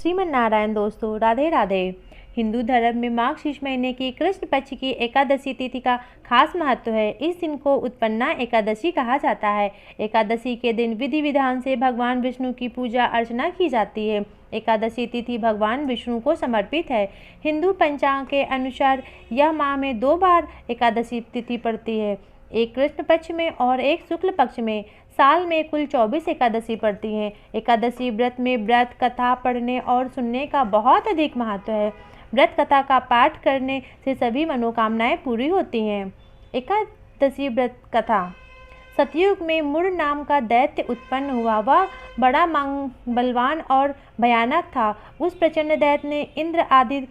श्रीमन नारायण दोस्तों, राधे राधे। हिंदू धर्म में मार्गशीर्ष महीने की कृष्ण पक्ष की एकादशी तिथि का खास महत्व है। इस दिन को उत्पन्ना एकादशी कहा जाता है। एकादशी के दिन विधि विधान से भगवान विष्णु की पूजा अर्चना की जाती है। एकादशी तिथि भगवान विष्णु को समर्पित है। हिंदू पंचांग के अनुसार यह माह में 2 बार एकादशी तिथि पड़ती है, एक कृष्ण पक्ष में और एक शुक्ल पक्ष में। साल में कुल 24 एकादशी पड़ती हैं। एकादशी व्रत में व्रत कथा पढ़ने और सुनने का बहुत अधिक महत्व है। व्रत कथा का पाठ करने से सभी मनोकामनाएं पूरी होती हैं। एकादशी व्रत कथा। सतयुग में मुर नाम का दैत्य उत्पन्न हुआ। वह बड़ा बलवान और भयानक था। उस प्रचंड दैत्य ने इंद्र आदि,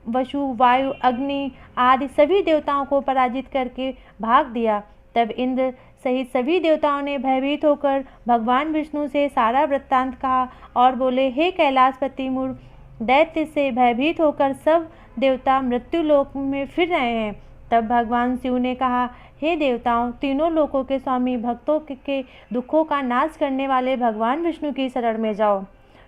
वसु, वायु, अग्नि आदि सभी देवताओं को पराजित करके भाग दिया। तब इंद्र सहित सभी देवताओं ने भयभीत होकर भगवान विष्णु से सारा वृत्तांत कहा और बोले, हे कैलाशपति मुर, दैत्य से भयभीत होकर सब देवता मृत्यु लोक में फिर रहे हैं। तब भगवान शिव ने कहा, हे देवताओं, तीनों लोकों के स्वामी, भक्तों के दुखों का नाश करने वाले भगवान विष्णु की शरण में जाओ।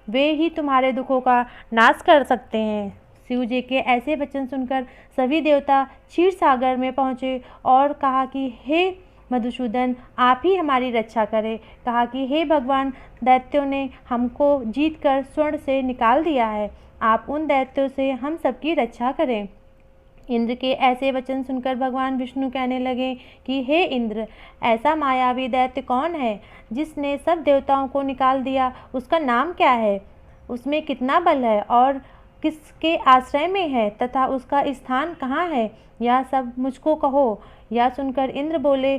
वे ही तुम्हारे दुखों का नाश कर सकते हैं। शिव जी के ऐसे वचन सुनकर सभी देवता क्षीर सागर में पहुँचे और कहा कि हे मधुसूदन, आप ही हमारी रक्षा करें। कहा कि हे भगवान, दैत्यों ने हमको जीत कर स्वर्ण से निकाल दिया है। आप उन दैत्यों से हम सबकी रक्षा करें। इंद्र के ऐसे वचन सुनकर भगवान विष्णु कहने लगे कि हे इंद्र, ऐसा मायावी दैत्य कौन है जिसने सब देवताओं को निकाल दिया? उसका नाम क्या है? उसमें कितना बल है और किसके आश्रय में है तथा उसका स्थान कहाँ है? यह सब मुझको कहो। यह सुनकर इंद्र बोले,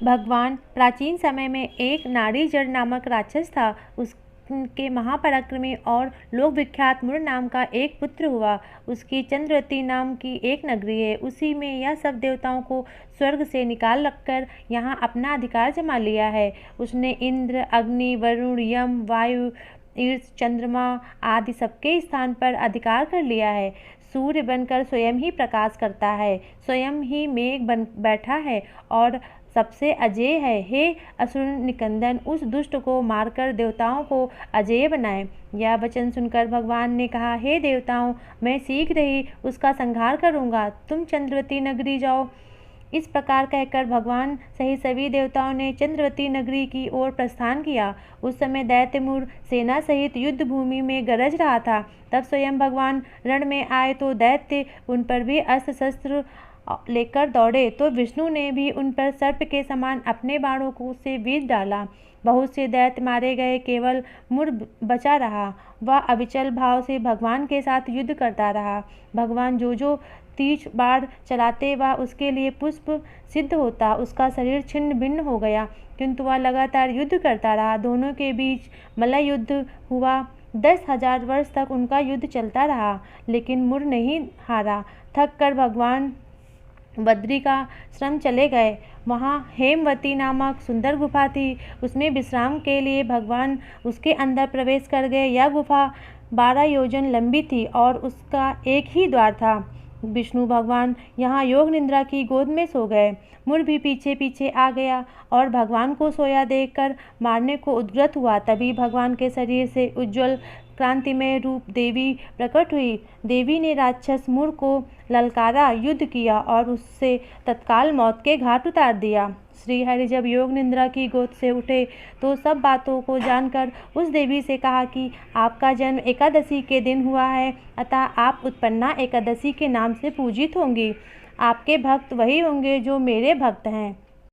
भगवान, प्राचीन समय में एक नाड़ीजड़ नामक राक्षस था। उसके महापराक्रमी और लोक विख्यात मुर नाम का एक पुत्र हुआ। उसकी चंद्रवती नाम की एक नगरी है। उसी में यह सब देवताओं को स्वर्ग से निकाल रखकर यहाँ अपना अधिकार जमा लिया है। उसने इंद्र, अग्नि, वरुण, यम, वायु, ईर्ष, चंद्रमा आदि सबके स्थान पर अधिकार कर लिया है। सूर्य बनकर स्वयं ही प्रकाश करता है, स्वयं ही मेघ बन बैठा है और सबसे अजेय है। हे असुर निकंदन, उस दुष्ट को मारकर देवताओं को अजेय बनाए। यह वचन सुनकर भगवान ने कहा, हे देवताओं, मैं शीघ्र ही उसका संहार करूँगा। तुम चंद्रवती नगरी जाओ। इस प्रकार कहकर भगवान सहित सभी देवताओं ने चंद्रवती नगरी की ओर प्रस्थान किया। उस समय दैत्यमुर सेना सहित युद्ध भूमि में गरज रहा था। तब स्वयं भगवान रण में आए तो दैत्य उन पर भी अस्त्र शस्त्र लेकर दौड़े, तो विष्णु ने भी उन पर सर्प के समान अपने बाणों को से बीज डाला। बहुत से दैत्य मारे गए, केवल मुर बचा रहा। वह अविचल भाव से भगवान के साथ युद्ध करता रहा। भगवान जो तीर बाण चलाते वह उसके लिए पुष्प सिद्ध होता। उसका शरीर छिन्न भिन्न हो गया, किंतु वह लगातार युद्ध करता रहा। दोनों के बीच मल्ल युद्ध हुआ। 10,000 वर्ष तक उनका युद्ध चलता रहा, लेकिन मुर नहीं हारा। थक कर भगवान बद्री का श्रम चले गए। वहाँ हेमवती नामक सुंदर गुफा थी। उसमें विश्राम के लिए भगवान उसके अंदर प्रवेश कर गए। यह गुफा 12 योजन लंबी थी और उसका एक ही द्वार था। विष्णु भगवान यहाँ योग निद्रा की गोद में सो गए। मुर भी पीछे पीछे आ गया और भगवान को सोया देखकर मारने को उद्यत हुआ। तभी भगवान के शरीर से उज्ज्वल क्रांतिमय रूप देवी प्रकट हुई। देवी ने राक्षस मुर को ललकारा, युद्ध किया और उससे तत्काल मौत के घाट उतार दिया। श्री हरि जब योग निद्रा की गोद से उठे तो सब बातों को जानकर उस देवी से कहा कि आपका जन्म एकादशी के दिन हुआ है, अतः आप उत्पन्ना एकादशी के नाम से पूजित होंगी। आपके भक्त वही होंगे जो मेरे भक्त हैं।